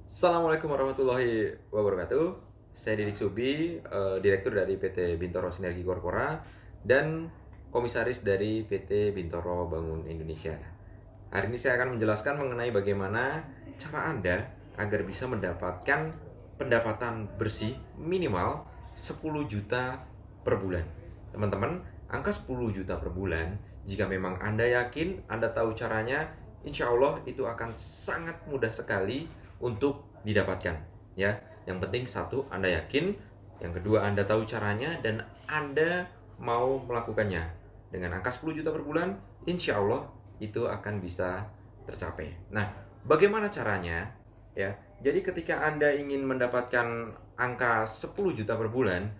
Assalamualaikum warahmatullahi wabarakatuh. Saya Didik Subi, Direktur dari PT Bintoro Sinergi Corpora dan Komisaris dari PT Bintoro Bangun Indonesia. Hari ini saya akan menjelaskan mengenai bagaimana cara Anda agar bisa mendapatkan pendapatan bersih minimal 10 juta per bulan. Teman-teman, angka 10 juta per bulan, jika memang Anda yakin, Anda tahu caranya, insya Allah itu akan sangat mudah sekali untuk didapatkan, ya. Yang penting satu, Anda yakin. Yang kedua, Anda tahu caranya dan Anda mau melakukannya. Dengan angka 10 juta per bulan, insya Allah itu akan bisa tercapai. Nah, bagaimana caranya? Ya, jadi ketika Anda ingin mendapatkan angka 10 juta per bulan,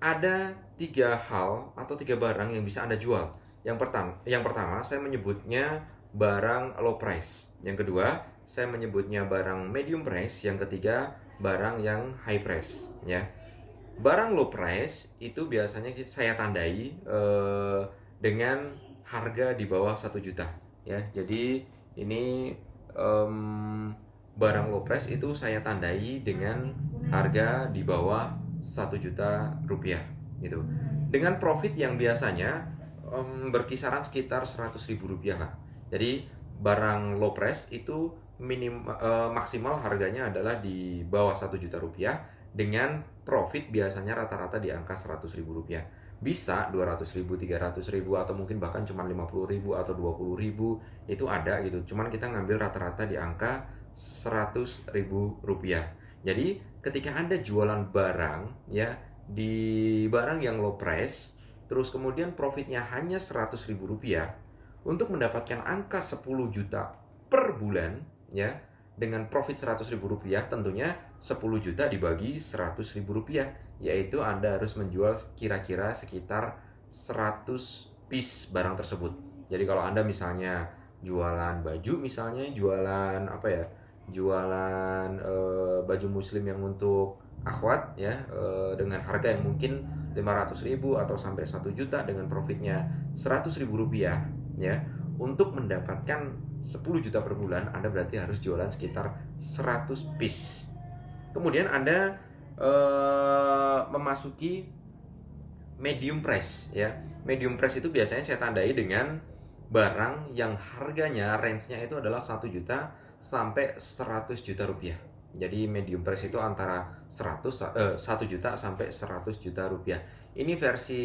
ada tiga hal atau tiga barang yang bisa Anda jual. Yang pertama, saya menyebutnya barang low price. Yang kedua, saya menyebutnya barang medium price. Yang ketiga, barang yang high price. Ya, barang low price itu biasanya saya tandai dengan harga di bawah 1 juta. Ya, jadi ini barang low price itu saya tandai dengan harga di bawah 1 juta rupiah gitu. Dengan profit yang biasanya berkisaran sekitar 100 ribu rupiah lah. Jadi barang low price itu maksimal harganya adalah di bawah 1 juta rupiah dengan profit biasanya rata-rata di angka 100 ribu rupiah. Bisa 200 ribu, 300 ribu, atau mungkin bahkan cuma 50 ribu atau 20 ribu, itu ada gitu. Cuman kita ngambil rata-rata di angka 100 ribu rupiah. Jadi ketika Anda jualan barang ya di barang yang low price, terus kemudian profitnya hanya 100 ribu rupiah, untuk mendapatkan angka 10 juta per bulan ya, dengan profit 100 ribu rupiah, tentunya 10 juta dibagi 100 ribu rupiah, yaitu Anda harus menjual kira-kira sekitar 100 piece barang tersebut. Jadi kalau Anda misalnya jualan baju, misalnya jualan apa ya, jualan baju muslim yang untuk akhwat ya, dengan harga yang mungkin 500 ribu atau sampai 1 juta dengan profitnya 100 ribu rupiah ya, untuk mendapatkan 10 juta per bulan Anda berarti harus jualan sekitar 100 piece. Kemudian Anda memasuki medium price ya. Medium price itu biasanya saya tandai dengan barang yang harganya range-nya itu adalah 1 juta sampai 100 juta rupiah. Jadi medium price itu antara 1 juta sampai 100 juta rupiah. Ini versi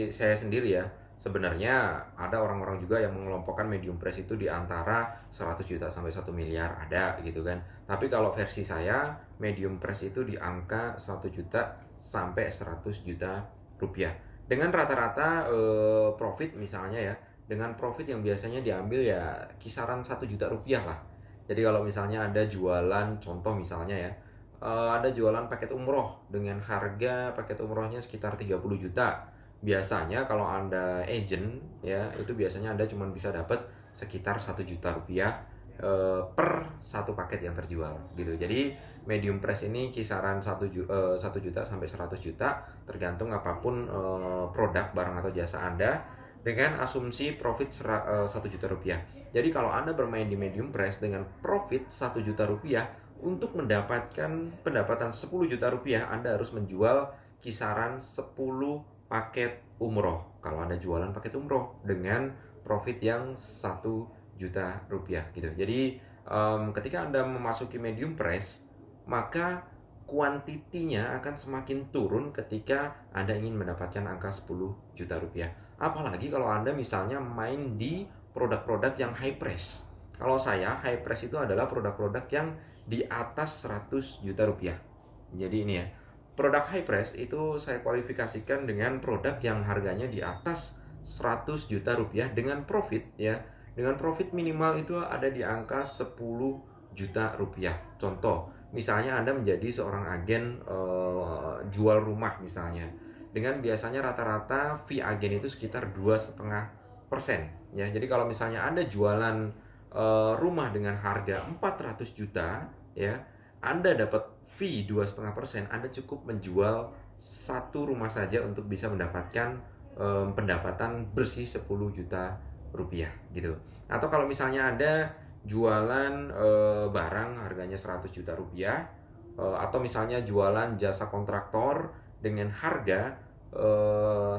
saya sendiri ya. Sebenarnya ada orang-orang juga yang mengelompokkan medium price itu di antara 100 juta sampai 1 miliar, ada gitu kan. Tapi kalau versi saya, medium price itu di angka 1 juta sampai 100 juta rupiah. Dengan rata-rata profit misalnya ya, dengan profit yang biasanya diambil ya kisaran 1 juta rupiah lah. Jadi kalau misalnya ada jualan, contoh misalnya ya, ada jualan paket umroh dengan harga paket umrohnya sekitar 30 juta. Biasanya kalau Anda agent ya, itu biasanya Anda cuma bisa dapat sekitar 1 juta rupiah per satu paket yang terjual gitu. Jadi medium price ini kisaran 1 juta sampai 100 juta tergantung apapun produk, barang atau jasa Anda, dengan asumsi profit 1 juta rupiah. Jadi kalau Anda bermain di medium price dengan profit 1 juta rupiah, untuk mendapatkan pendapatan 10 juta rupiah Anda harus menjual kisaran 10 paket umroh. Kalau Anda jualan paket umroh dengan profit yang 1 juta rupiah gitu. Jadi ketika Anda memasuki medium price, maka kuantitinya akan semakin turun ketika Anda ingin mendapatkan angka 10 juta rupiah. Apalagi kalau Anda misalnya main di produk-produk yang high price. Kalau saya, high price itu adalah produk-produk yang di atas 100 juta rupiah. Jadi ini ya, produk high price itu saya kualifikasikan dengan produk yang harganya di atas 100 juta rupiah dengan profit ya. Dengan profit minimal itu ada di angka 10 juta rupiah. Contoh, misalnya Anda menjadi seorang agen jual rumah misalnya. Dengan biasanya rata-rata fee agen itu sekitar 2,5% ya. Jadi kalau misalnya Anda jualan rumah dengan harga 400 juta ya, Anda dapat fee 2,5%, Anda cukup menjual satu rumah saja untuk bisa mendapatkan pendapatan bersih 10 juta rupiah gitu. Atau kalau misalnya Anda jualan barang harganya 100 juta rupiah, atau misalnya jualan jasa kontraktor dengan harga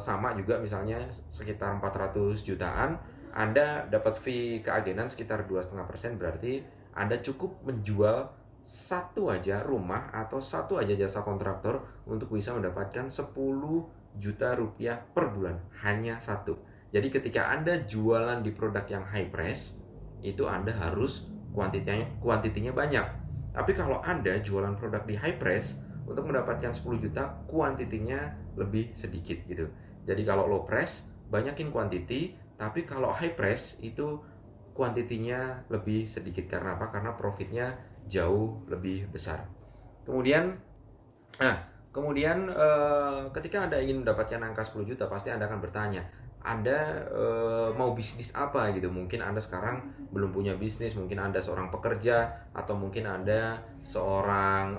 sama juga misalnya sekitar 400 jutaan, Anda dapat fee keagenan sekitar 2,5%, berarti Anda cukup menjual satu aja rumah atau satu aja jasa kontraktor untuk bisa mendapatkan 10 juta rupiah per bulan, hanya satu. Jadi ketika Anda jualan di produk yang high price, itu Anda harus kuantitinya banyak. Tapi kalau Anda jualan produk di high price, untuk mendapatkan 10 juta, kuantitinya lebih sedikit gitu. Jadi kalau low price, banyakin kuantiti, tapi kalau high price itu kuantitinya lebih sedikit. Karena apa? Karena profitnya jauh lebih besar. Kemudian, ketika Anda ingin mendapatkan angka 10 juta, pasti Anda akan bertanya, Anda mau bisnis apa gitu. Mungkin Anda sekarang belum punya bisnis, mungkin Anda seorang pekerja, atau mungkin Anda seorang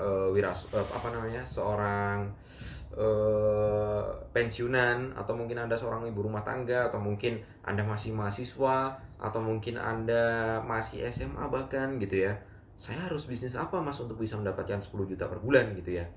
pensiunan, atau mungkin Anda seorang ibu rumah tangga, atau mungkin Anda masih mahasiswa, atau mungkin Anda masih SMA bahkan gitu ya. Saya harus bisnis apa mas untuk bisa mendapatkan 10 juta per bulan gitu ya.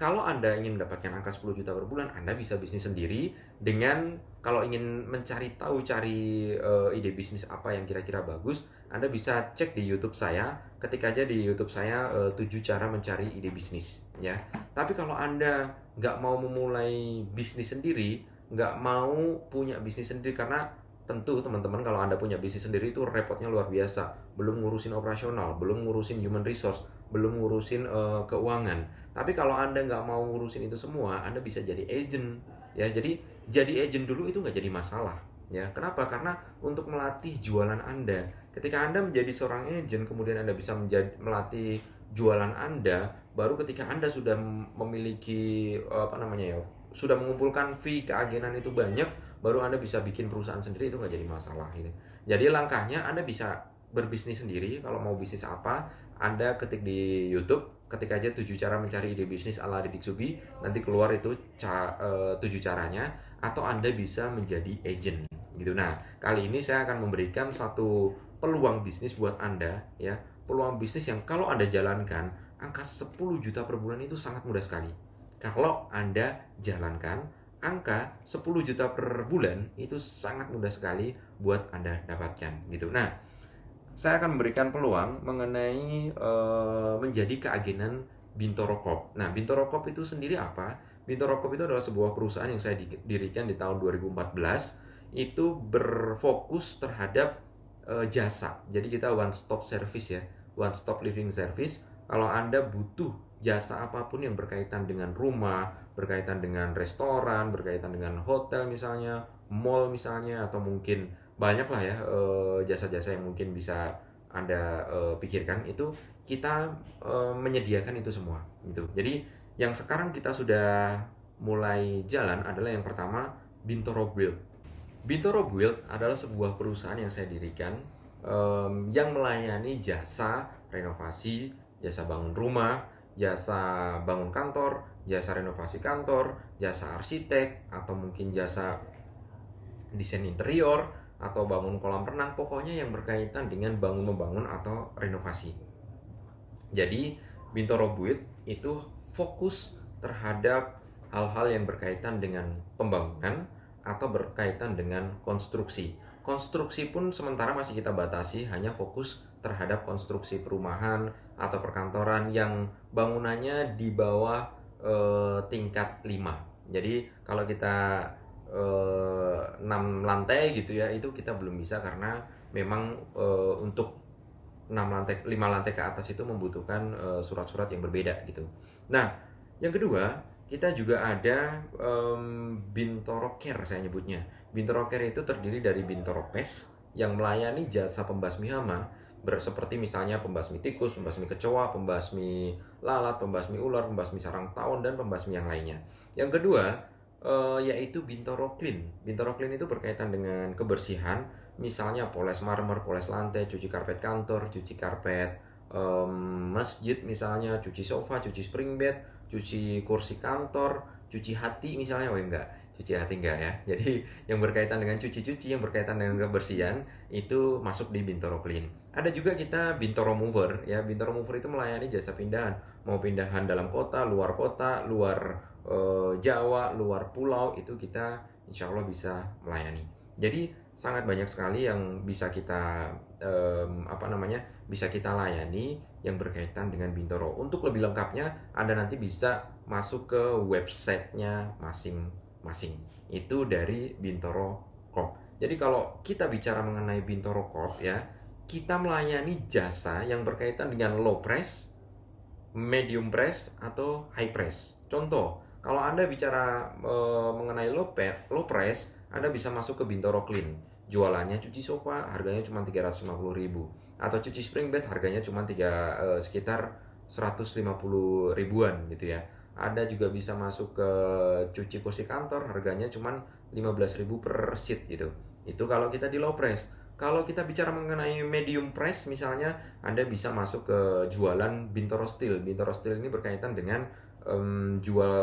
Kalau Anda ingin mendapatkan angka 10 juta per bulan, Anda bisa bisnis sendiri dengan, kalau ingin mencari tahu, cari ide bisnis apa yang kira-kira bagus, Anda bisa cek di YouTube saya, ketik aja di YouTube saya 7 cara mencari ide bisnis ya. Tapi kalau Anda nggak mau memulai bisnis sendiri, nggak mau punya bisnis sendiri, karena tentu teman-teman kalau Anda punya bisnis sendiri itu repotnya luar biasa. Belum ngurusin operasional, belum ngurusin human resource, belum ngurusin keuangan. Tapi kalau Anda nggak mau ngurusin itu semua, Anda bisa jadi agent ya. Jadi agent dulu itu nggak jadi masalah ya. Kenapa? Karena untuk melatih jualan Anda, ketika Anda menjadi seorang agent, kemudian Anda bisa melatih jualan Anda, baru ketika Anda sudah memiliki sudah mengumpulkan fee keagenan itu banyak, baru Anda bisa bikin perusahaan sendiri, itu nggak jadi masalah gitu. Jadi langkahnya Anda bisa berbisnis sendiri. Kalau mau bisnis apa, Anda ketik di YouTube, ketik aja 7 cara mencari ide bisnis ala Didik Subi, nanti keluar itu 7 caranya, atau Anda bisa menjadi agent gitu. Nah, kali ini saya akan memberikan satu peluang bisnis buat Anda ya. Peluang bisnis yang kalau Anda jalankan, angka 10 juta per bulan itu sangat mudah sekali. Kalau Anda jalankan, angka 10 juta per bulan itu sangat mudah sekali buat Anda dapatkan gitu. Nah, saya akan memberikan peluang mengenai menjadi keagenan Bintoro Corp. Nah, Bintoro Corp itu sendiri apa? Bintoro Corp itu adalah sebuah perusahaan yang saya dirikan di tahun 2014. Itu berfokus terhadap jasa. Jadi kita one stop service ya, one stop living service. Kalau Anda butuh jasa apapun yang berkaitan dengan rumah, berkaitan dengan restoran, berkaitan dengan hotel misalnya, mall misalnya, atau mungkin banyak lah ya jasa-jasa yang mungkin bisa Anda pikirkan, itu kita menyediakan itu semua gitu. Jadi yang sekarang kita sudah mulai jalan adalah yang pertama, Bintoro Build. Bintoro Build adalah sebuah perusahaan yang saya dirikan yang melayani jasa renovasi, jasa bangun rumah, jasa bangun kantor, jasa renovasi kantor, jasa arsitek, atau mungkin jasa desain interior, atau bangun kolam renang, pokoknya yang berkaitan dengan membangun atau renovasi. Jadi Bintoro Build itu fokus terhadap hal-hal yang berkaitan dengan pembangunan atau berkaitan dengan konstruksi. Konstruksi pun sementara masih kita batasi hanya fokus terhadap konstruksi perumahan atau perkantoran yang bangunannya di bawah tingkat 5. Jadi kalau kita 6 lantai gitu ya, itu kita belum bisa, karena memang untuk 5 lantai ke atas itu membutuhkan surat-surat yang berbeda gitu. Nah, yang kedua, kita juga ada Bintoro Care saya nyebutnya. Bintoro Care itu terdiri dari Bintoro Pes yang melayani jasa pembasmi hama, seperti misalnya pembasmi tikus, pembasmi kecoa, pembasmi lalat, pembasmi ular, pembasmi sarang tawon, dan pembasmi yang lainnya. Yang kedua yaitu Bintoro Clean. Bintoro Clean itu berkaitan dengan kebersihan, misalnya poles marmer, poles lantai, cuci karpet kantor, cuci karpet masjid misalnya, cuci sofa, cuci spring bed, cuci kursi kantor, cuci hati misalnya, enggak, cuci hati enggak ya. Jadi yang berkaitan dengan cuci-cuci, yang berkaitan dengan kebersihan itu masuk di Bintoro Clean. Ada juga kita Bintoro Mover ya. Bintoro Mover itu melayani jasa pindahan, mau pindahan dalam kota, luar Jawa, luar pulau, itu kita insya Allah bisa melayani. Jadi sangat banyak sekali yang bisa kita bisa kita layani yang berkaitan dengan Bintoro. Untuk lebih lengkapnya, Anda nanti bisa masuk ke websitenya masing-masing. Itu dari Bintoro Corp. Jadi kalau kita bicara mengenai Bintoro Corp ya, kita melayani jasa yang berkaitan dengan low price, medium price, atau high price. Contoh, kalau Anda bicara mengenai low price, Anda bisa masuk ke Bintoro Clean. Jualannya cuci sofa, harganya cuma 350.000. Atau cuci spring bed, harganya cuma sekitar 150 ribuan gitu ya. Ada juga bisa masuk ke cuci kursi kantor, harganya cuma 15.000 per seat gitu. Itu kalau kita di low price. Kalau kita bicara mengenai medium price misalnya, Anda bisa masuk ke jualan Bintoro Steel. Bintoro Steel ini berkaitan dengan jual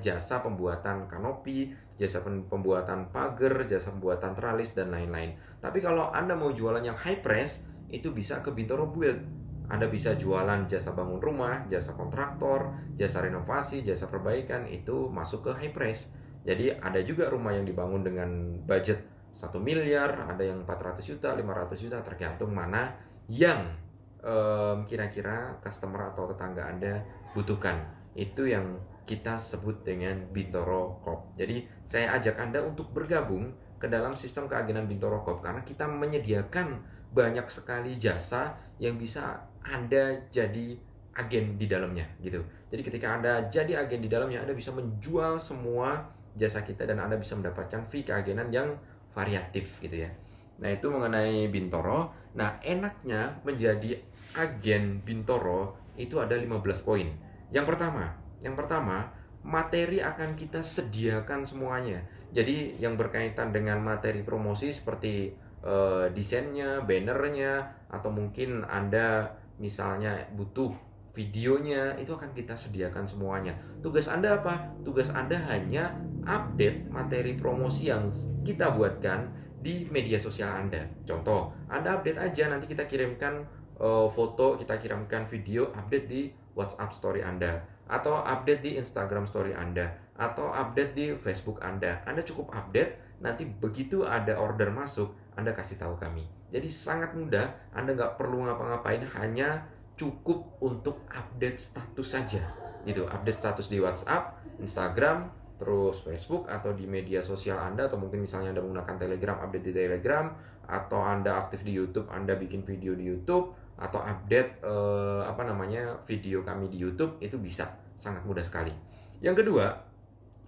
jasa pembuatan kanopi, jasa pembuatan pagar, jasa pembuatan tralis dan lain-lain. Tapi kalau Anda mau jualan yang high price, itu bisa ke Bintoro Build. Anda bisa jualan jasa bangun rumah, jasa kontraktor, jasa renovasi, jasa perbaikan, itu masuk ke high price. Jadi ada juga rumah yang dibangun dengan budget 1 miliar, ada yang 400 juta, 500 juta, tergantung mana yang kira-kira customer atau tetangga Anda butuhkan. Itu yang kita sebut dengan Bintoro Corp. Jadi saya ajak Anda untuk bergabung ke dalam sistem keagenan Bintoro Corp, karena kita menyediakan banyak sekali jasa yang bisa Anda jadi agen di dalamnya gitu. Jadi ketika Anda jadi agen di dalamnya, Anda bisa menjual semua jasa kita dan Anda bisa mendapatkan fee keagenan yang variatif gitu ya. Nah, itu mengenai Bintoro. Nah, enaknya menjadi agen Bintoro itu ada 15 poin. Yang pertama, materi akan kita sediakan semuanya. Jadi yang berkaitan dengan materi promosi seperti desainnya, bannernya, atau mungkin Anda misalnya butuh videonya, itu akan kita sediakan semuanya. Tugas Anda apa? Tugas Anda hanya update materi promosi yang kita buatkan di media sosial Anda. Contoh, Anda update aja, nanti kita kirimkan foto, kita kirimkan video, update di WhatsApp story Anda, atau update di Instagram story Anda, atau update di Facebook Anda. Anda cukup update, nanti begitu ada order masuk, Anda kasih tahu kami. Jadi sangat mudah, Anda nggak perlu ngapa-ngapain, hanya cukup untuk update status saja gitu. Update status di WhatsApp, Instagram, terus Facebook, atau di media sosial Anda, atau mungkin misalnya Anda menggunakan Telegram, update di Telegram, atau Anda aktif di YouTube, Anda bikin video di YouTube, atau update video kami di YouTube, itu bisa sangat mudah sekali. Yang kedua,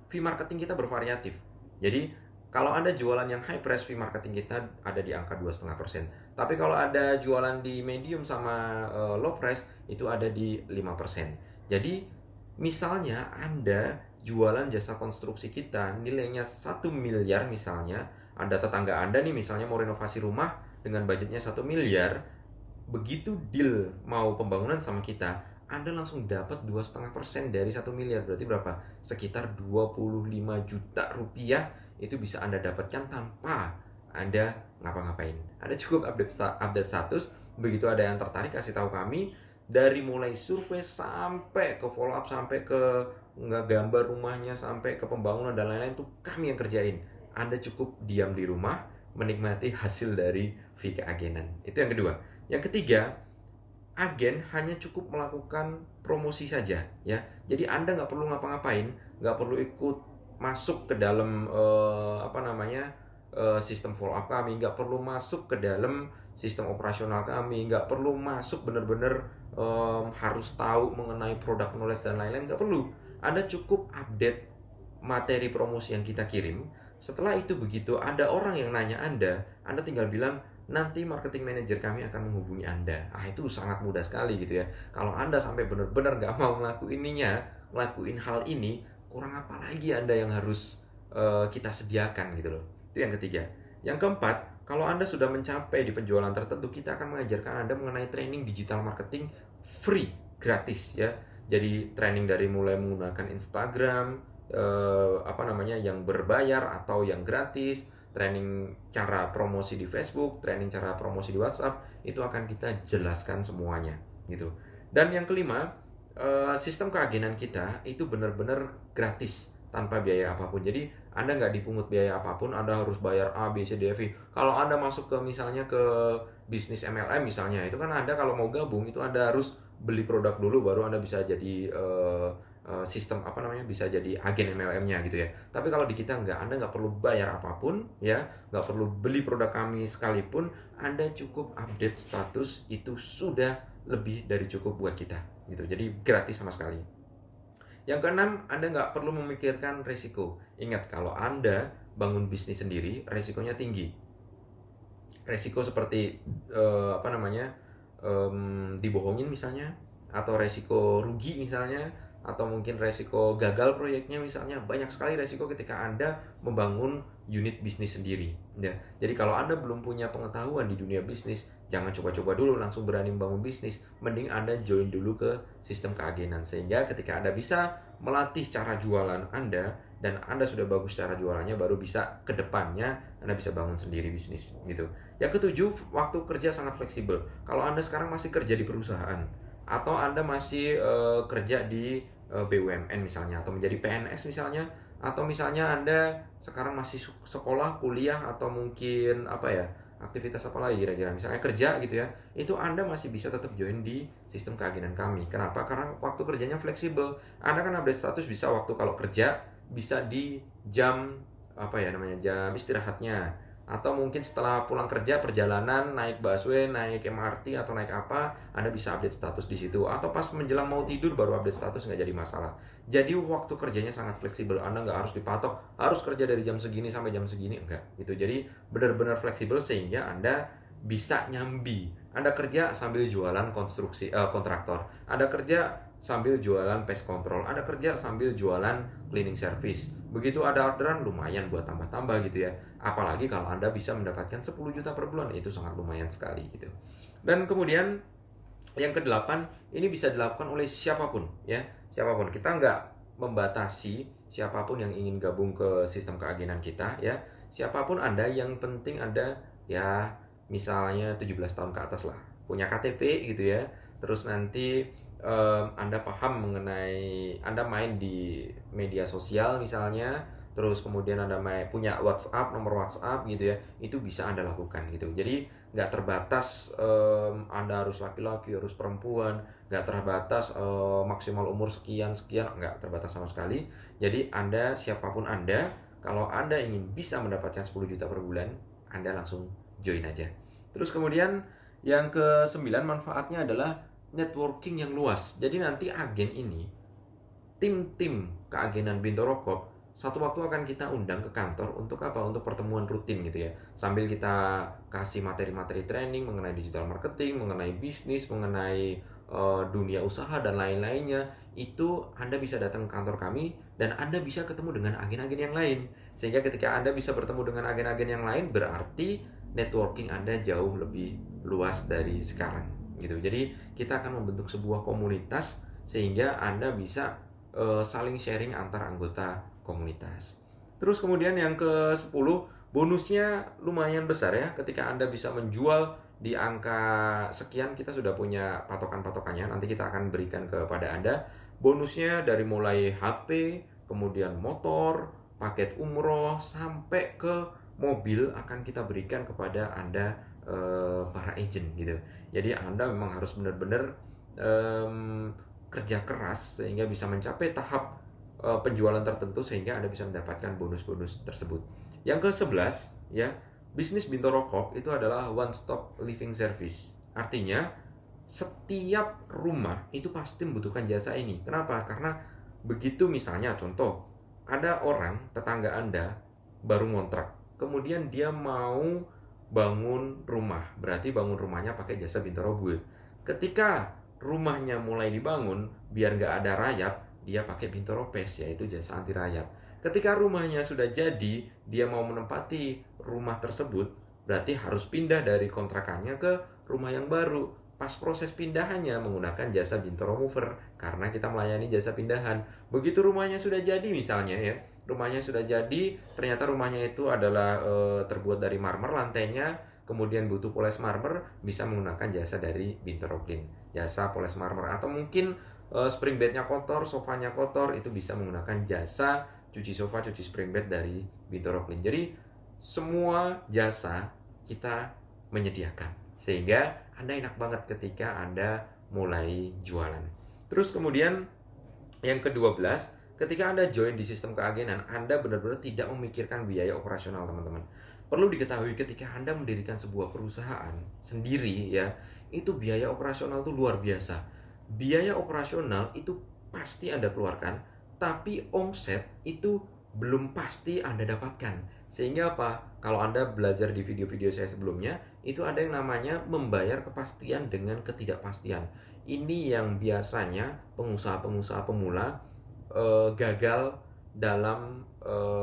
fee marketing kita bervariatif. Jadi kalau Anda jualan yang high price, fee marketing kita ada di angka 2,5%. Tapi kalau ada jualan di medium sama low price, itu ada di 5%. Jadi misalnya Anda jualan jasa konstruksi kita nilainya 1 miliar misalnya, ada tetangga Anda nih misalnya mau renovasi rumah dengan budgetnya 1 miliar, begitu deal mau pembangunan sama kita, Anda langsung dapat 2,5% dari 1 miliar. Berarti berapa? Sekitar 25 juta rupiah itu bisa Anda dapatkan tanpa Anda ngapa-ngapain. Anda cukup update status, begitu ada yang tertarik kasih tahu kami, dari mulai survei sampai ke follow up, sampai ke gambar rumahnya, sampai ke pembangunan dan lain-lain, itu kami yang kerjain. Anda cukup diam di rumah menikmati hasil dari fee keagenan. Itu yang kedua. Yang ketiga, agen hanya cukup melakukan promosi saja ya. Jadi Anda nggak perlu ngapa-ngapain, nggak perlu ikut masuk ke dalam sistem follow up kami, nggak perlu masuk ke dalam sistem operasional kami, nggak perlu masuk benar-benar harus tahu mengenai produk knowledge dan lain-lain, nggak perlu. Anda cukup update materi promosi yang kita kirim. Setelah itu begitu ada orang yang nanya Anda tinggal bilang, nanti marketing manager kami akan menghubungi Anda. Itu sangat mudah sekali gitu ya. Kalau Anda sampai benar-benar nggak mau ngelakuin hal ini, kurang apa lagi Anda yang harus kita sediakan gitu loh. Itu yang ketiga. Yang keempat, kalau Anda sudah mencapai di penjualan tertentu, kita akan mengajarkan Anda mengenai training digital marketing free, gratis ya. Jadi training dari mulai menggunakan Instagram, yang berbayar atau yang gratis, training cara promosi di Facebook, training cara promosi di WhatsApp, itu akan kita jelaskan semuanya gitu. Dan yang kelima, sistem keagenan kita itu benar-benar gratis tanpa biaya apapun. Jadi Anda nggak dipungut biaya apapun, Anda harus bayar A, B, C, D, F, I. Kalau Anda masuk ke misalnya ke bisnis MLM misalnya, itu kan Anda kalau mau gabung itu Anda harus beli produk dulu baru Anda bisa jadi sistem bisa jadi agen MLM-nya gitu ya. Tapi kalau di kita Anda nggak perlu bayar apapun ya, nggak perlu beli produk kami sekalipun, Anda cukup update status itu sudah lebih dari cukup buat kita gitu. Jadi gratis sama sekali. Yang keenam, Anda nggak perlu memikirkan resiko. Ingat, kalau Anda bangun bisnis sendiri, resikonya tinggi. Resiko seperti dibohongin misalnya, atau resiko rugi misalnya, atau mungkin resiko gagal proyeknya misalnya. Banyak sekali resiko ketika Anda membangun unit bisnis sendiri ya. Jadi kalau Anda belum punya pengetahuan di dunia bisnis, jangan coba-coba dulu langsung berani membangun bisnis. Mending Anda join dulu ke sistem keagenan, sehingga ketika Anda bisa melatih cara jualan Anda dan Anda sudah bagus cara jualannya, baru bisa ke depannya Anda bisa bangun sendiri bisnis gitu. Yang ketujuh, waktu kerja sangat fleksibel. Kalau Anda sekarang masih kerja di perusahaan, atau Anda masih kerja di BUMN misalnya, atau menjadi PNS misalnya, atau misalnya Anda sekarang masih sekolah, kuliah, atau mungkin aktivitas apa lagi kira-kira, misalnya kerja gitu ya, itu Anda masih bisa tetap join di sistem keagenan kami. Kenapa? Karena waktu kerjanya fleksibel. Anda kan update status bisa waktu kalau kerja, bisa di jam jam istirahatnya, atau mungkin setelah pulang kerja perjalanan naik busway, naik MRT atau naik apa, Anda bisa update status di situ, atau pas menjelang mau tidur baru update status, nggak jadi masalah. Jadi waktu kerjanya sangat fleksibel. Anda nggak harus dipatok harus kerja dari jam segini sampai jam segini, enggak gitu. Jadi benar-benar fleksibel sehingga Anda bisa nyambi. Anda kerja sambil jualan kontraktor, Anda kerja sambil jualan pest control, Anda kerja sambil jualan cleaning service. Begitu ada orderan, lumayan buat tambah-tambah gitu ya. Apalagi kalau Anda bisa mendapatkan 10 juta per bulan, itu sangat lumayan sekali gitu. Dan kemudian yang kedelapan, ini bisa dilakukan oleh siapapun ya. Siapapun, kita nggak membatasi siapapun yang ingin gabung ke sistem keagenan kita ya. Siapapun Anda, yang penting Anda ya misalnya 17 tahun ke atas lah, punya KTP gitu ya. Terus nanti Anda paham mengenai, Anda main di media sosial misalnya, terus kemudian Anda punya WhatsApp, nomor WhatsApp gitu ya, itu bisa Anda lakukan gitu. Jadi nggak terbatas Anda harus laki-laki, harus perempuan, nggak terbatas maksimal umur sekian, nggak terbatas sama sekali. Jadi Anda, siapapun Anda, kalau Anda ingin bisa mendapatkan 10 juta per bulan, Anda langsung join aja. Terus kemudian yang ke-9, manfaatnya adalah networking yang luas. Jadi nanti agen ini, tim-tim keagenan Bintoro Corp, satu waktu akan kita undang ke kantor untuk apa? Untuk pertemuan rutin gitu ya. Sambil kita kasih materi-materi training mengenai digital marketing, mengenai bisnis, mengenai dunia usaha dan lain-lainnya. Itu Anda bisa datang ke kantor kami dan Anda bisa ketemu dengan agen-agen yang lain. Sehingga ketika Anda bisa bertemu dengan agen-agen yang lain, berarti networking Anda jauh lebih luas dari sekarang gitu. Jadi kita akan membentuk sebuah komunitas sehingga Anda bisa saling sharing antar anggota komunitas. Terus kemudian yang ke-10, bonusnya lumayan besar ya. Ketika Anda bisa menjual di angka sekian, kita sudah punya patokan-patokannya, nanti kita akan berikan kepada Anda. Bonusnya dari mulai HP, kemudian motor, paket umroh, sampai ke mobil akan kita berikan kepada Anda para agent gitu. Jadi Anda memang harus benar-benar kerja keras sehingga bisa mencapai tahap penjualan tertentu sehingga Anda bisa mendapatkan bonus-bonus tersebut. Yang ke-11 ya, bisnis Bintoro Corp itu adalah one stop living service. Artinya setiap rumah itu pasti membutuhkan jasa ini. Kenapa? Karena begitu misalnya contoh, ada orang tetangga Anda baru ngontrak, kemudian dia mau bangun rumah, berarti bangun rumahnya pakai jasa Bintoro Build. Ketika rumahnya mulai dibangun, biar nggak ada rayap, dia pakai Bintoro Pest, yaitu jasa anti rayap. Ketika rumahnya sudah jadi, dia mau menempati rumah tersebut, berarti harus pindah dari kontrakannya ke rumah yang baru. pas proses pindahannya menggunakan jasa Bintoro Mover karena kita melayani jasa pindahan. Begitu rumahnya sudah jadi misalnya ya, rumahnya sudah jadi, ternyata rumahnya itu adalah terbuat dari marmer lantainya, kemudian butuh poles marmer, bisa menggunakan jasa dari Bintoro Clean, jasa poles marmer. Atau mungkin spring bednya kotor, sofanya kotor, itu bisa menggunakan jasa cuci sofa, cuci spring bed dari Bintoro Clean. Jadi semua jasa kita menyediakan, sehingga Anda enak banget ketika Anda mulai jualan. Terus kemudian yang ke-12, ketika Anda join di sistem keagenan, Anda benar-benar tidak memikirkan biaya operasional, teman-teman. Perlu diketahui ketika Anda mendirikan sebuah perusahaan sendiri ya, itu biaya operasional itu luar biasa. Biaya operasional itu pasti Anda keluarkan, tapi omset itu belum pasti Anda dapatkan. Sehingga apa? Kalau Anda belajar di video-video saya sebelumnya, itu ada yang namanya membayar kepastian dengan ketidakpastian. Ini yang biasanya pengusaha-pengusaha pemula gagal dalam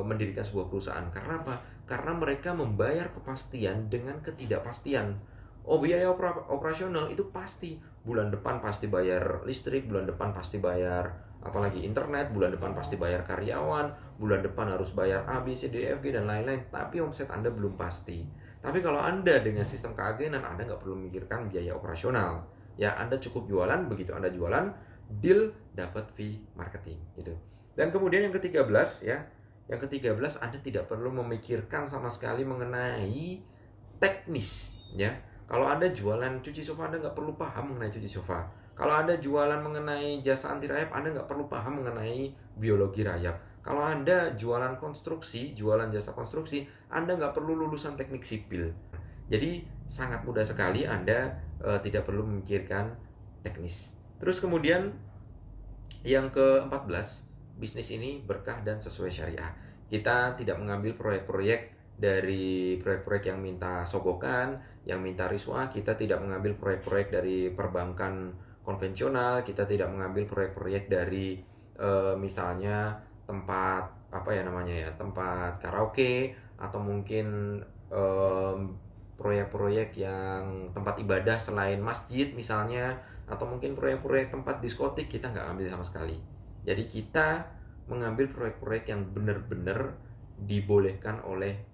mendirikan sebuah perusahaan. Karena apa? Karena mereka membayar kepastian dengan ketidakpastian. Oh, biaya operasional itu pasti. Bulan depan pasti bayar listrik, bulan depan pasti bayar apalagi internet, bulan depan pasti bayar karyawan, bulan depan harus bayar A, B, C, D, F, G, dan lain-lain. Tapi omset Anda belum pasti. Tapi kalau Anda dengan sistem keagenan, Anda nggak perlu memikirkan biaya operasional. Ya, Anda cukup jualan, begitu Anda jualan, deal, dapat fee marketing. Gitu. Dan kemudian yang ke-13 ya, yang ke-13 Anda tidak perlu memikirkan sama sekali mengenai teknis ya. Kalau Anda jualan cuci sofa, Anda nggak perlu paham mengenai cuci sofa. Kalau Anda jualan mengenai jasa anti rayap, Anda nggak perlu paham mengenai biologi rayap. Kalau Anda jualan konstruksi, jualan jasa konstruksi, Anda nggak perlu lulusan teknik sipil. Jadi sangat mudah sekali, Anda tidak perlu memikirkan teknis. Terus kemudian yang ke-14, bisnis ini berkah dan sesuai syariah. Kita tidak mengambil proyek-proyek dari proyek-proyek yang minta sogokan, yang minta riswah. Kita tidak mengambil proyek-proyek dari perbankan konvensional. Kita tidak mengambil proyek-proyek dari misalnya tempat tempat karaoke, atau mungkin proyek-proyek yang tempat ibadah selain masjid misalnya, atau mungkin proyek-proyek tempat diskotik. Kita nggak ambil sama sekali. Jadi kita mengambil proyek-proyek yang benar-benar dibolehkan oleh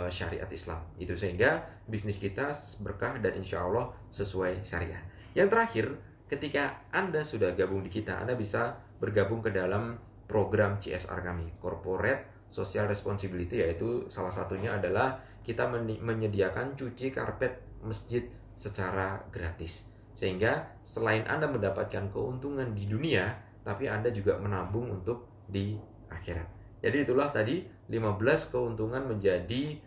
syariat Islam. Itu sehingga bisnis kita berkah dan insya Allah sesuai syariah. Yang terakhir, ketika Anda sudah gabung di kita, Anda bisa bergabung ke dalam program CSR kami, Corporate Social Responsibility, yaitu salah satunya adalah kita menyediakan cuci karpet masjid secara gratis. Sehingga selain Anda mendapatkan keuntungan di dunia, tapi Anda juga menabung untuk di akhirat. Jadi itulah tadi 15 keuntungan menjadi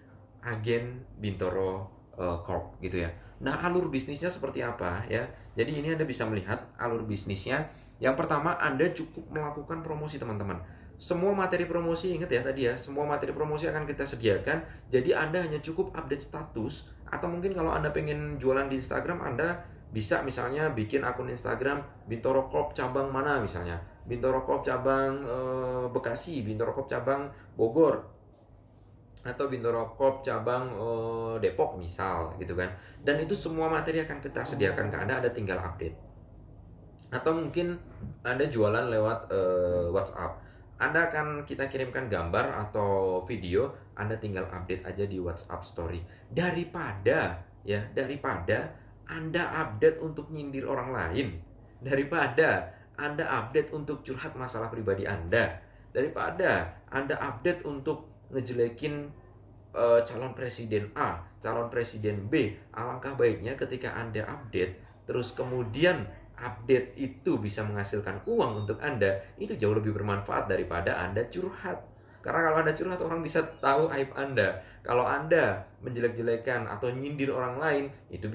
agen Bintoro Corp gitu ya. Nah, alur bisnisnya seperti apa ya? Jadi ini Anda bisa melihat alur bisnisnya. Yang pertama, Anda cukup melakukan promosi, teman-teman. Semua materi promosi, ingat ya tadi ya, semua materi promosi akan kita sediakan. Jadi Anda hanya cukup update status, atau mungkin kalau Anda pengen jualan di Instagram, Anda bisa misalnya bikin akun Instagram Bintoro Corp cabang mana misalnya. Bintoro Corp cabang Bekasi, Bintoro Corp cabang Bogor, atau Bintoro Corp cabang Depok misal gitu kan. Dan itu semua materi akan kita sediakan ke Anda tinggal update. Atau mungkin Anda jualan lewat WhatsApp, Anda akan kita kirimkan gambar atau video, Anda tinggal update aja di WhatsApp story. Daripada Anda update untuk nyindir orang lain, daripada Anda update untuk curhat masalah pribadi Anda, daripada Anda update untuk ngejelekin calon presiden A, calon presiden B, alangkah baiknya ketika Anda update, terus kemudian update itu bisa menghasilkan uang untuk Anda, itu jauh lebih bermanfaat daripada Anda curhat. Karena kalau Anda curhat, orang bisa tahu aib Anda. Kalau Anda menjelek-jelekan atau nyindir orang lain, itu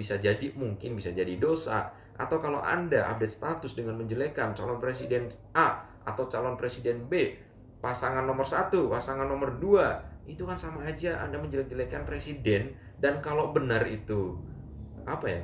mungkin bisa jadi dosa. Atau kalau Anda update status dengan menjelekan calon presiden A atau calon presiden B, pasangan nomor 1, pasangan nomor 2, itu kan sama aja Anda menjelek-jelekan presiden. Dan kalau benar itu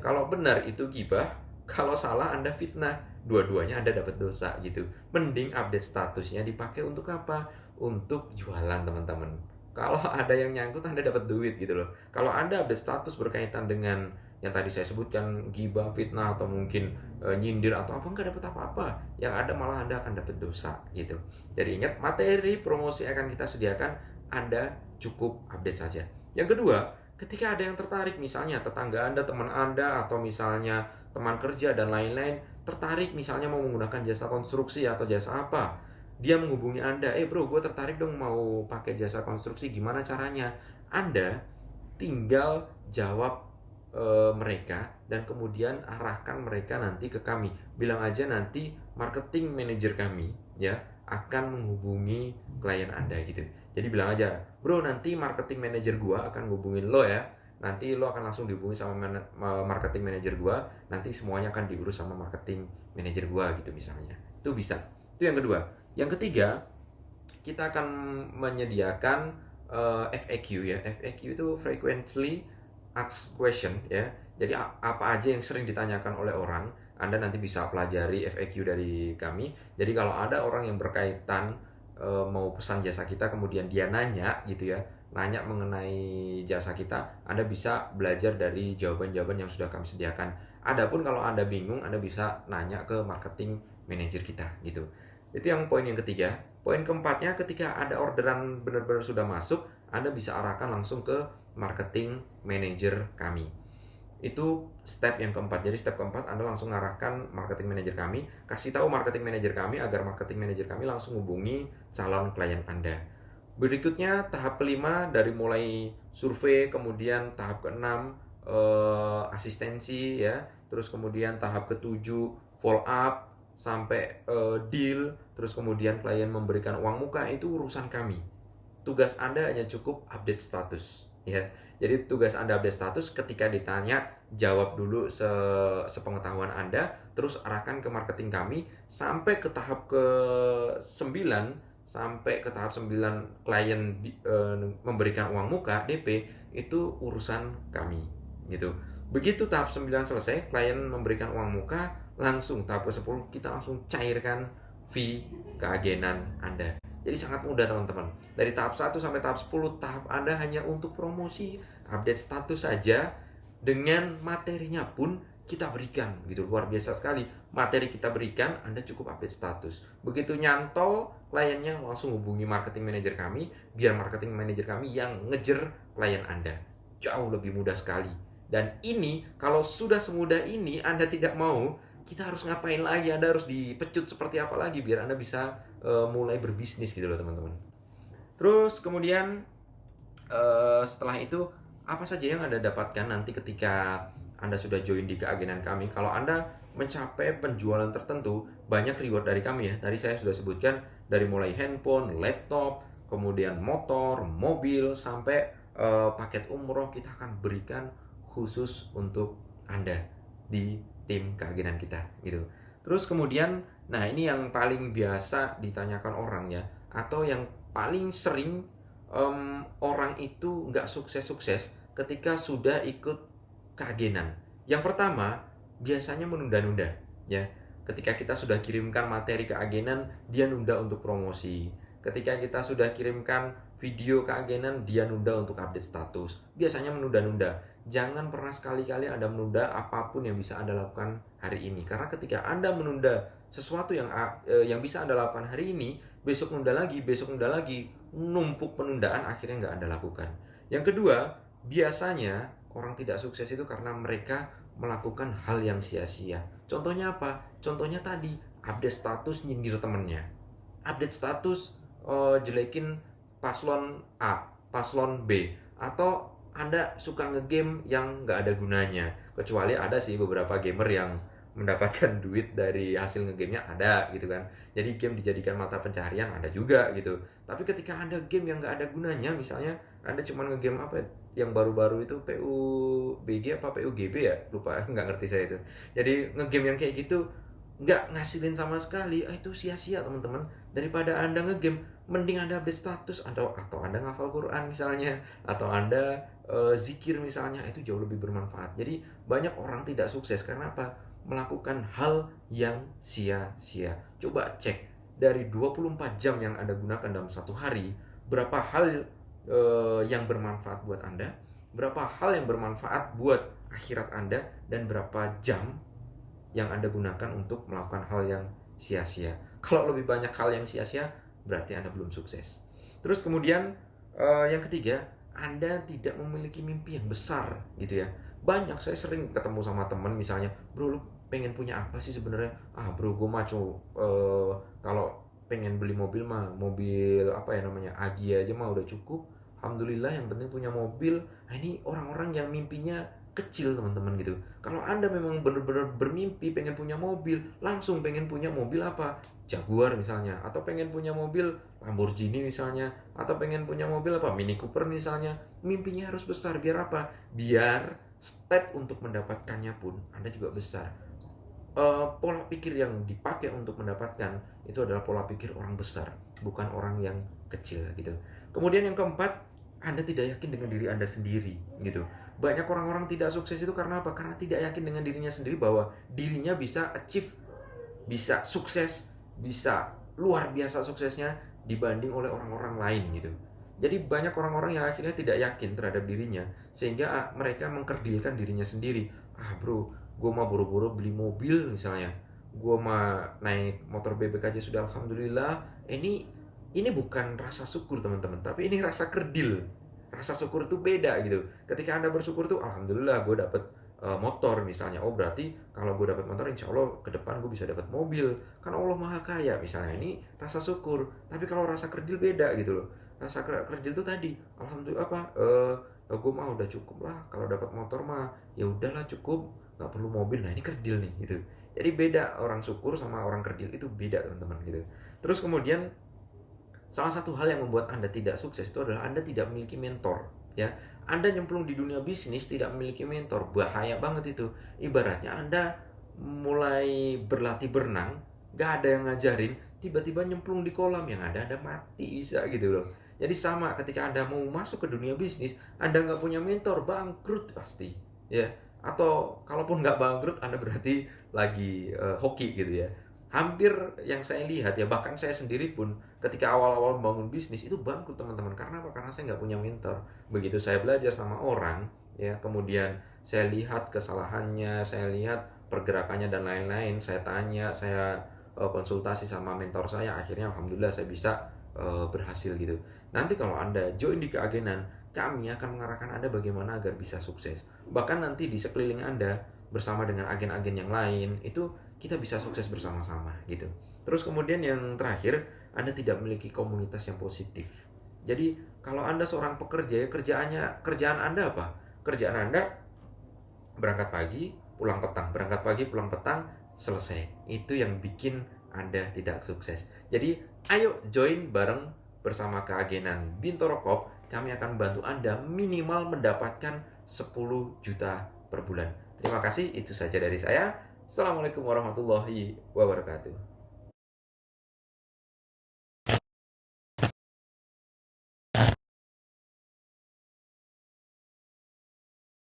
kalau benar itu gibah, kalau salah Anda fitnah, dua-duanya Anda dapat dosa gitu. Mending update statusnya dipakai untuk apa? Untuk jualan, teman-teman. Kalau ada yang nyangkut, Anda dapat duit gitu loh. Kalau Anda update status berkaitan dengan yang tadi saya sebutkan, gibah, fitnah, atau mungkin nyindir atau apa, nggak dapat apa-apa. Yang ada malah Anda akan dapat dosa gitu. Jadi ingat, materi promosi akan kita sediakan, Anda cukup update saja. Yang kedua, ketika ada yang tertarik, misalnya tetangga Anda, teman Anda, atau misalnya teman kerja dan lain-lain, tertarik misalnya mau menggunakan jasa konstruksi atau jasa apa, dia menghubungi Anda, bro, gue tertarik dong mau pakai jasa konstruksi, gimana caranya? Anda tinggal jawab mereka dan kemudian arahkan mereka nanti ke kami. Bilang aja nanti marketing manager kami ya akan menghubungi klien Anda gitu. Jadi bilang aja, bro, nanti marketing manager gua akan hubungin lo ya. Nanti lo akan langsung dihubungi sama marketing manager gua. Nanti semuanya akan diurus sama marketing manager gua gitu misalnya. Itu bisa. Itu yang kedua. Yang ketiga, kita akan menyediakan FAQ ya. FAQ itu frequently asked question ya. Jadi apa aja yang sering ditanyakan oleh orang, Anda nanti bisa pelajari FAQ dari kami. Jadi kalau ada orang yang berkaitan mau pesan jasa kita, kemudian dia nanya gitu ya, nanya mengenai jasa kita, Anda bisa belajar dari jawaban-jawaban yang sudah kami sediakan. Adapun kalau Anda bingung, Anda bisa nanya ke marketing manager kita gitu. Itu yang poin yang ketiga. Poin keempatnya, ketika ada orderan benar-benar sudah masuk, Anda bisa arahkan langsung ke marketing manager kami. Itu step yang keempat. Jadi step keempat, Anda langsung arahkan marketing manager kami, kasih tahu marketing manager kami agar marketing manager kami langsung hubungi calon klien Anda. Berikutnya tahap kelima, dari mulai survei, kemudian tahap keenam asistensi ya, terus kemudian tahap ketujuh follow up sampai deal, terus kemudian klien memberikan uang muka, itu urusan kami. Tugas Anda hanya cukup update status ya. Jadi tugas Anda update status, ketika ditanya jawab dulu sepengetahuan Anda, terus arahkan ke marketing kami sampai ke tahap ke-9, sampai ke tahap 9 klien memberikan uang muka DP, itu urusan kami gitu. Begitu tahap 9 selesai, klien memberikan uang muka, langsung tahap ke-10 kita langsung cairkan fee keagenan Anda. Jadi sangat mudah teman-teman. Dari tahap 1 sampai tahap 10, tahap Anda hanya untuk promosi, update status saja, dengan materinya pun kita berikan gitu. Luar biasa sekali. Materi kita berikan, Anda cukup update status. Begitu nyantol, kliennya langsung hubungi marketing manager kami, biar marketing manager kami yang ngejer klien Anda. Jauh lebih mudah sekali. Dan ini, kalau sudah semudah ini Anda tidak mau, kita harus ngapain lagi? Anda harus dipecut seperti apa lagi biar Anda bisa mulai berbisnis gitu loh teman-teman. Terus kemudian setelah itu, apa saja yang Anda dapatkan nanti ketika Anda sudah join di keagenan kami? Kalau Anda mencapai penjualan tertentu, banyak reward dari kami ya. Tadi saya sudah sebutkan, dari mulai handphone, laptop, kemudian motor, mobil, sampai paket umroh kita akan berikan khusus untuk Anda di tim keagenan kita gitu. Terus kemudian, nah ini yang paling biasa ditanyakan orang ya, atau yang paling sering orang itu nggak sukses-sukses ketika sudah ikut keagenan. Yang pertama, biasanya menunda-nunda ya. Ketika kita sudah kirimkan materi keagenan, dia nunda untuk promosi. Ketika kita sudah kirimkan video keagenan, dia nunda untuk update status. Biasanya menunda-nunda. Jangan pernah sekali-kali Anda menunda apapun yang bisa Anda lakukan hari ini. Karena ketika Anda menunda sesuatu yang bisa Anda lakukan hari ini, besok nunda lagi, numpuk penundaan, akhirnya nggak Anda lakukan. Yang kedua, biasanya orang tidak sukses itu karena mereka melakukan hal yang sia-sia. Contohnya apa? Contohnya tadi, update status nyindir temennya. Update status jelekin paslon A, paslon B, atau Anda suka ngegame yang nggak ada gunanya. Kecuali ada sih beberapa gamer yang mendapatkan duit dari hasil ngegamenya, ada gitu kan. Jadi game dijadikan mata pencaharian, ada juga gitu. Tapi ketika Anda game yang nggak ada gunanya, misalnya Anda cuma ngegame apa yang baru-baru itu, PUBG apa PUGB ya, lupa, nggak ngerti saya itu. Jadi ngegame yang kayak gitu nggak ngasilin sama sekali, itu sia-sia teman-teman. Daripada Anda ngegame, mending Anda update status, atau Anda ngafal Quran misalnya, atau Anda zikir misalnya, itu jauh lebih bermanfaat. Jadi banyak orang tidak sukses karena apa? Melakukan hal yang sia-sia. Coba cek, dari 24 jam yang Anda gunakan dalam satu hari, berapa hal yang bermanfaat buat Anda, berapa hal yang bermanfaat buat akhirat Anda dan berapa jam yang Anda gunakan untuk melakukan hal yang sia-sia. Kalau lebih banyak hal yang sia-sia, berarti Anda belum sukses. Terus kemudian yang ketiga, Anda tidak memiliki mimpi yang besar gitu ya. Banyak, saya sering ketemu sama teman misalnya, bro, lu pengen punya apa sih sebenarnya? Ah bro, gue maco, kalau pengen beli mobil mah mobil apa ya namanya, Agi aja mah udah cukup. Alhamdulillah, yang penting punya mobil. Nah, ini orang-orang yang mimpinya kecil teman-teman gitu. Kalau Anda memang benar-benar bermimpi pengen punya mobil, langsung pengen punya mobil apa? Jaguar misalnya, atau pengen punya mobil Lamborghini misalnya, atau pengen punya mobil apa? Mini Cooper misalnya. Mimpinya harus besar, biar apa? Biar step untuk mendapatkannya pun Anda juga besar. Pola pikir yang dipakai untuk mendapatkan itu adalah pola pikir orang besar, bukan orang yang kecil gitu. Kemudian yang keempat, Anda tidak yakin dengan diri Anda sendiri gitu. Banyak orang-orang tidak sukses itu karena apa? Karena tidak yakin dengan dirinya sendiri bahwa dirinya bisa achieve, bisa sukses, bisa luar biasa suksesnya dibanding oleh orang-orang lain gitu. Jadi banyak orang-orang yang akhirnya tidak yakin terhadap dirinya, sehingga mereka mengkerdilkan dirinya sendiri. Ah bro, gue mah buru-buru beli mobil misalnya, gue mah naik motor bebek aja sudah alhamdulillah. Ini bukan rasa syukur teman-teman, tapi ini rasa kerdil. Rasa syukur itu beda gitu. Ketika Anda bersyukur tuh alhamdulillah gue dapet motor misalnya, oh berarti kalau gue dapat motor insya Allah ke depan gue bisa dapat mobil, kan Allah maha kaya misalnya. Ini rasa syukur. Tapi kalau rasa kerdil beda gitu loh. Rasa kerdil tuh tadi alhamdulillah apa, gue mah udah cukup lah, kalau dapat motor mah ya udahlah cukup, nggak perlu mobil. Nah ini kerdil nih gitu. Jadi beda, orang syukur sama orang kerdil itu beda teman-teman gitu. Terus kemudian salah satu hal yang membuat Anda tidak sukses itu adalah Anda tidak memiliki mentor ya. Anda nyemplung di dunia bisnis tidak memiliki mentor, bahaya banget itu. Ibaratnya Anda mulai berlatih berenang, gak ada yang ngajarin, tiba-tiba nyemplung di kolam, yang ada mati bisa gitu loh. Jadi sama ketika Anda mau masuk ke dunia bisnis, Anda nggak punya mentor, bangkrut pasti ya. Atau kalaupun nggak bangkrut, Anda berarti lagi hoki gitu ya. Hampir yang saya lihat ya, bahkan saya sendiri pun ketika awal-awal membangun bisnis itu bangkrut teman-teman. Karena apa? Karena saya nggak punya mentor. Begitu saya belajar sama orang ya, kemudian saya lihat kesalahannya, saya lihat pergerakannya dan lain-lain, saya tanya, saya konsultasi sama mentor saya, akhirnya alhamdulillah saya bisa berhasil gitu. Nanti kalau Anda join di keagenan, kami akan mengarahkan Anda bagaimana agar bisa sukses. Bahkan nanti di sekeliling Anda bersama dengan agen-agen yang lain itu kita bisa sukses bersama-sama gitu. Terus kemudian yang terakhir, Anda tidak memiliki komunitas yang positif. Jadi kalau Anda seorang pekerja, kerjaan Anda apa? Kerjaan Anda berangkat pagi, pulang petang, berangkat pagi, pulang petang, selesai. Itu yang bikin Anda tidak sukses. Jadi ayo join bareng bersama keagenan Bintoro Corp. Kami akan bantu Anda minimal mendapatkan 10 juta per bulan. Terima kasih, itu saja dari saya. Assalamualaikum warahmatullahi wabarakatuh.